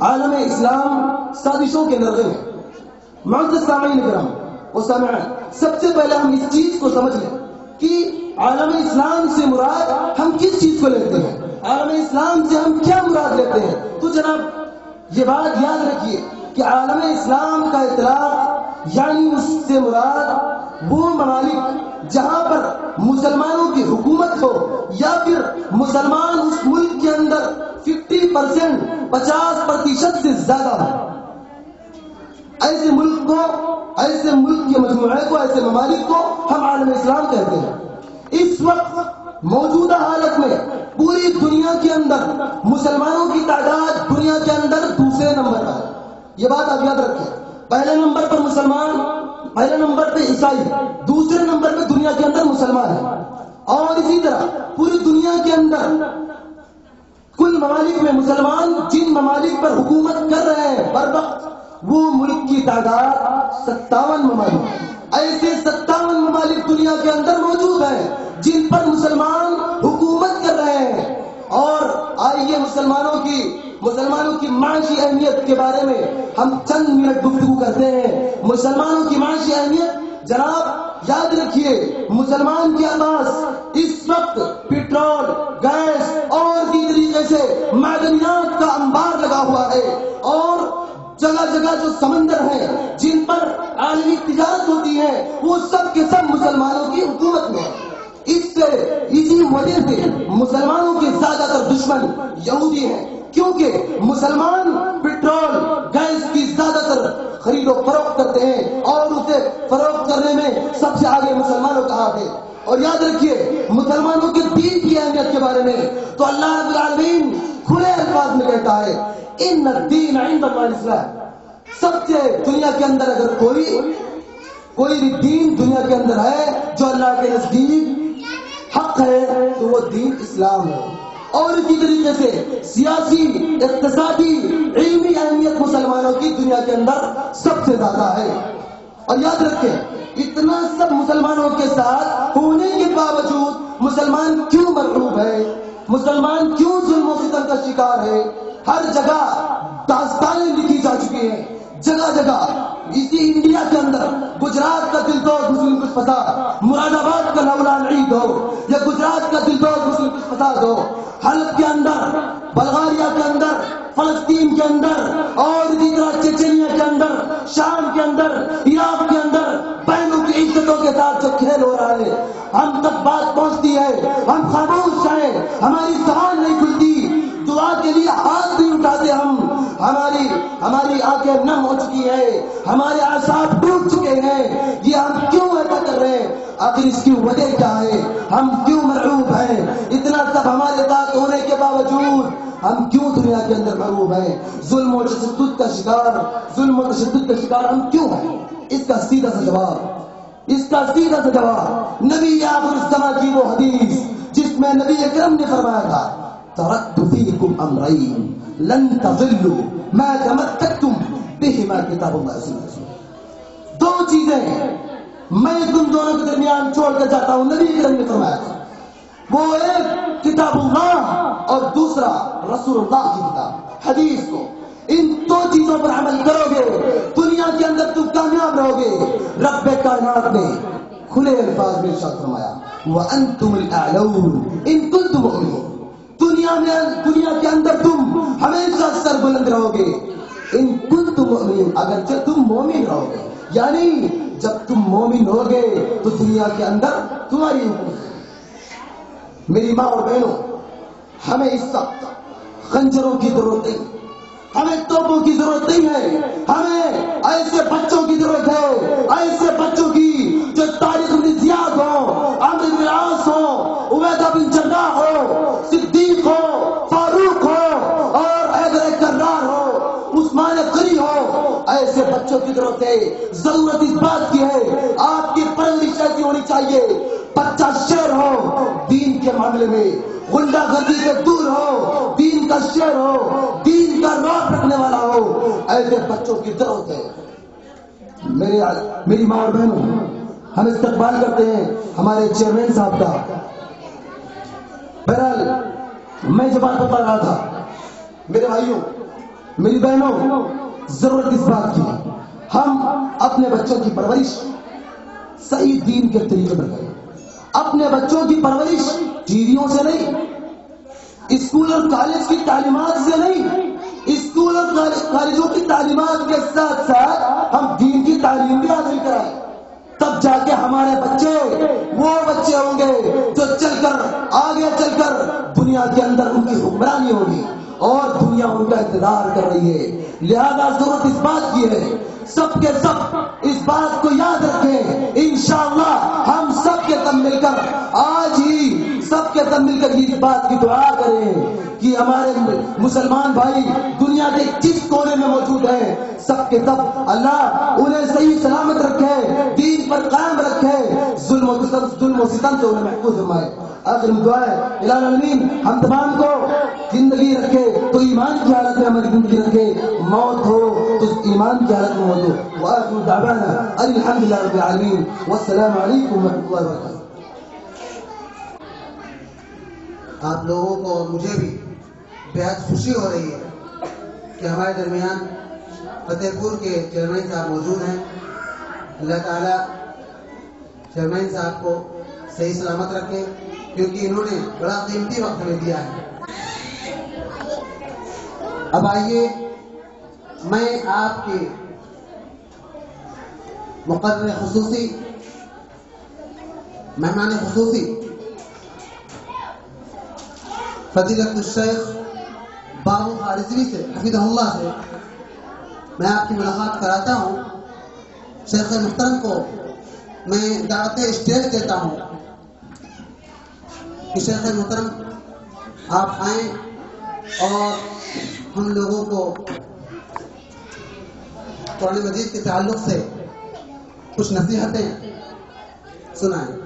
عالم اسلام سازشوں کے نرغے میں. معزز سامعین کرام و سامعات، سب سے پہلے ہم اس چیز کو سمجھ لیں کہ عالم اسلام سے مراد ہم کس چیز کو لیتے ہیں، عالم اسلام سے ہم کیا مراد لیتے ہیں. تو جناب یہ بات یاد رکھیے کہ عالم اسلام کا اطلاق یعنی اس سے مراد وہ ممالک جہاں پر مسلمانوں کی حکومت ہو یا پھر مسلمان اس ملک کے اندر 50% 50% سے زیادہ ہو. ایسے ملک کے مجموعے کو، ایسے ممالک کو ہم عالم اسلام کہتے ہیں. اس وقت موجودہ حالت میں پوری دنیا کے اندر مسلمانوں کی تعداد دنیا کے اندر دوسرے نمبر پر ہے. یہ بات آپ یاد رکھیں. پہلے نمبر پر مسلمان، پہلے نمبر پہ عیسائی، دوسرے نمبر پہ دنیا کے اندر مسلمان ہیں. اور اسی طرح پوری دنیا کے اندر کل ممالک میں مسلمان جن ممالک پر حکومت کر رہے ہیں بر وقت وہ ملک کی تعداد 57 ممالک. ایسے 57 ممالک دنیا کے اندر موجود ہیں جن پر مسلمان حکومت کر رہے ہیں. اور آئیے مسلمانوں کی معاشی اہمیت کے بارے میں ہم چند منٹ گفتگو کرتے ہیں. مسلمانوں کی معاشی اہمیت جناب یاد رکھیے، مسلمان کے پاس اس وقت پیٹرول، گیس اور اسی طریقے سے معدنیات کا انبار لگا ہوا ہے. اور جگہ جگہ جو سمندر ہیں جن پر عالمی تجارت ہوتی ہے وہ سب کے سب مسلمانوں کی حکومت میں. اسی وجہ سے مسلمانوں کے زیادہ تر دشمن یہودی ہیں، کیونکہ مسلمان پیٹرول گیس کی زیادہ تر خرید و فروخت کرتے ہیں اور اسے فروخت کرنے میں سب سے آگے مسلمانوں کا ہاتھ ہے. اور یاد رکھیے مسلمانوں کے دین کی اہمیت کے بارے میں تو اللہ رب العالمین کھلے الفاظ میں کہتا ہے ان الدین عند اللہ الاسلام. سب سے دنیا کے اندر اگر کوئی بھی دین دنیا کے اندر ہے جو اللہ کے نزدیک حق ہے تو وہ دین اسلام ہے. اور اسی طریقے سے سیاسی، اقتصادی، علمی اہمیت مسلمانوں کی دنیا کے اندر سب سے زیادہ ہے. اور یاد رکھیں اتنا سب مسلمانوں کے ساتھ ہونے کے باوجود مسلمان کیوں مرعوب ہے، مسلمان کیوں ظلم و ستم کا شکار ہے. ہر جگہ داستانیں لکھی جا چکی ہیں، جگہ جگہ. اسی انڈیا کے اندر گجرات کا دلدوز مسلم کچھ فساد، مراد آباد کا لولان عید ہو یا گجرات کا دلدوز مسلم کچھ فساد ہو، حلب کے اندر، بلغاریہ کے اندر، فلسطین کے اندر اور اسی طرح چچینیا کے اندر، شام کے اندر، عراق کے اندر بہنوں کی عزتوں کے ساتھ جو کھیل ہو رہا ہے ہم تک بات پہنچتی ہے، ہم خاموش ہیں، ہماری زبان نہیں کھلتی، دعا کے لیے ہاتھ نہیں اٹھاتے. ہماری آنکھیں نم ہو چکی ہے، ہمارے اعصاب ڈوب چکے ہیں. یہ ہم کیوں ایسا کر رہے ہیں؟ آخر اس کی وجہ کیا ہے؟ ہم کیوں مرعوب ہیں؟ اتنا سب ہمارے ساتھ ہونے کے باوجود ہم کیوں دنیا کے اندر مرعوب ہیں؟ ظلم و تشدد کا شکار ہم کیوں ہیں؟ اس کا سیدھا سا جواب نبی آخر الزماں کی وہ حدیث جس میں نبی اکرم نے فرمایا تھا ترکت فیکم امرین لن تضلوا ما تمسکتم بہما کتاب اللہ سنت. دو چیزیں میں تم دونوں کے درمیان چھوڑ کر جاتا ہوں، نبی اکرم نے فرمایا تھا. وہ ایک کتاب اللہ اور دوسرا رسول اللہ کی کتاب حدیث کو. ان دو چیزوں پر عمل کرو گے دنیا کے اندر تم کامیاب رہو گے. رب کائنات نے کھلے الفاظ میں ارشاد فرمایا وانتم الاعلون ان کنتم مؤمنین. دنیا کے اندر تم ہمیشہ سر بلند رہو گے ان کنتم مؤمنین، اگرچہ تم مومن رہو گے. یعنی جب تم مومن ہوگے تو دنیا کے اندر تمہاری حکومت. میری ماں اور بہنوں، ہمیں اس وقت خنجروں کی ضرورت نہیں، ہمیں توپوں کی ضرورت نہیں ہے. ہمیں ایسے بچوں کی ضرورت ہے، ایسے بچوں کی جو طارق بن زیاد ہو، عمرو بن العاص ہو، عبیدہ بن جراح ہو، صدیق ہو، فاروق ہو اور حیدر کرار ہو، عثمان غنی ہو. ایسے بچوں کی ضرورت ہے. ضرورت اس بات کی ہے آپ کی پرورش ایسی ہونی چاہیے بچہ شیر ہو، دین کے معاملے میں غنڈہ گردی سے دور ہو، دین کا شیر ہو، دین کا رعب رکھنے والا ہو. ایسے بچوں کی ضرورت ہے. میری ماں اور بہنوں، ہم استقبال کرتے ہیں ہمارے چیئرمین صاحب کا. بہرحال میں جو بات بتا رہا تھا میرے بھائیوں، میری بہنوں، ضرورت اس بات کی ہم اپنے بچوں کی پرورش صحیح دین کے طریقے پر کریں. اپنے بچوں کی پرورش ٹی ویوں سے نہیں، اسکول اور کالج کی تعلیمات سے نہیں، اسکول اور کالجوں کی تعلیمات کے ساتھ ساتھ ہم دین کی تعلیم بھی حاصل کرائیں. تب جا کے ہمارے بچے وہ بچے ہوں گے جو چل کر آگے چل کر دنیا کے اندر ان کی حکمرانی ہوگی اور دنیا ان کا انتظار کر رہی ہے. لہذا ضرورت اس بات کی ہے سب کے سب اس بات کو یاد رکھیں. انشاءاللہ ہم سب کے سب مل کر آج ہی سب کے سب مل کر اس بات کی دعا کریں کہ ہمارے مسلمان بھائی دنیا کے جس کونے میں موجود ہیں سب کے سب اللہ انہیں صحیح سلامت رکھے، دین پر قائم رکھے، ظلم و ستم سے انہیں محفوظ فرمائے. آخر میں دعا ہے الہ العالمین ہم تمام کو زندگی رکھے تو ایمان کی حالت میں ہماری زندگی رکھے، موت ہو تو ایمان کی حالت میں موت ہو. وآخر دعوانا الحمدللہ رب العالمین والسلام علیکم ورحمۃ اللہ وبرکاتہ. آپ لوگوں کو اور مجھے بھی بہت خوشی ہو رہی ہے کہ ہمارے درمیان فتح پور کے چیئرمین صاحب موجود ہیں. اللہ تعالیٰ چیئرمین صاحب کو صحیح سلامت رکھے کیونکہ انہوں نے بڑا قیمتی وقت ہمیں دیا ہے. اب آئیے میں آپ کے مقرر خصوصی مہمان خصوصی فضیلت الشیخ بابو خارزوی سے حفظہ اللہ سے میں آپ کی ملاقات کراتا ہوں. شیخ محترم کو میں دعوت اسٹیج دیتا ہوں کہ شیخ محترم آپ آئیں اور ہم لوگوں کو قرآن مجید کے تعلق سے کچھ نصیحتیں سنائیں.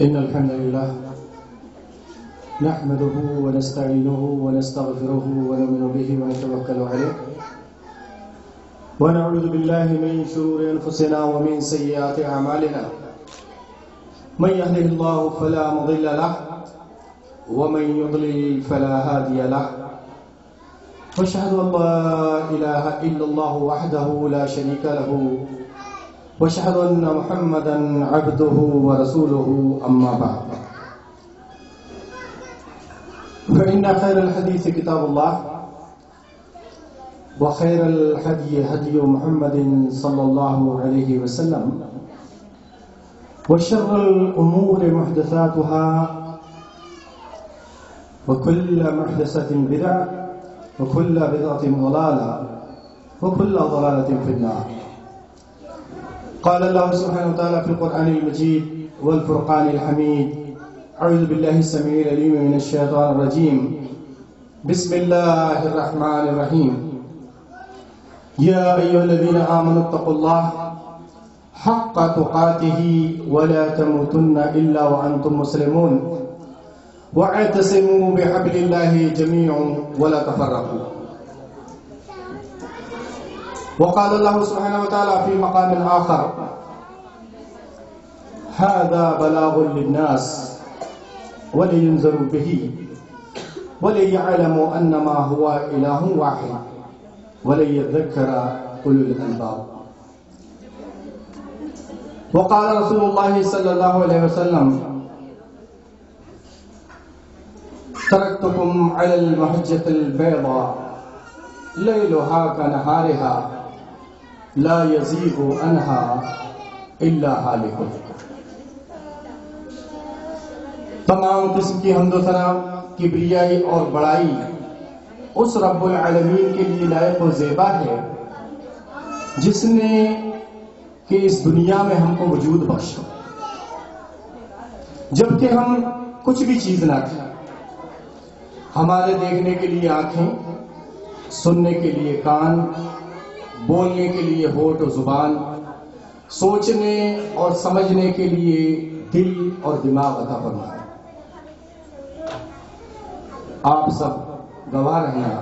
إن الحمد لله نحمده ونستعينه ونستغفره ونؤمن به ونتوكل عليه ونعوذ بالله من شرور أنفسنا ومن سيئات أعمالنا من يهده الله فلا مضل له ومن يضلل فلا هادي له وأشهد أن لا إله إلا الله وحده لا شريك له وأشهد أن محمدا عبده ورسوله أما بعد فإن خير الحديث كتاب الله وخير الهدي هدي محمد صلى الله عليه وسلم وشر الأمور محدثاتها وكل محدثة بدعة وكل بدعة ضلالة وكل ضلالة في النار. قال الله سبحانه وتعالى في القرآن المجيد والفرقان الحميد أعوذ بالله السميع العليم من الشيطان الرجيم بسم الله الرحمن الرحيم يا أيها الذين آمنوا اتقوا الله حق تقاته ولا تموتن إلا وأنتم مسلمون واعتصموا بحبل الله جميعا ولا تفرقوا. وقال الله سبحانه وتعالى في مقام آخر هذا بلاغ للناس ولينذروا به وليعلموا أنما هو إله واحد وليذكر أولو الألباب. وقال رسول الله صلى الله عليه وسلم تركتكم على المحجة البيضاء ليلها كنهارها لا يزيغ عنها الا هالك. تمام قسم کی حمد و ثنا کبریائی اور بڑائی اس رب العالمین کے لیے لائق و زیبا ہے جس نے کہ اس دنیا میں ہم کو وجود بخشو، جبکہ ہم کچھ بھی چیز نہ تھی، ہمارے دیکھنے کے لیے آنکھیں، سننے کے لیے کان، بولنے کے لیے ہونٹ و زبان، سوچنے اور سمجھنے کے لیے دل اور دماغ عطا فرمائے۔ آپ سب گواہ رہنا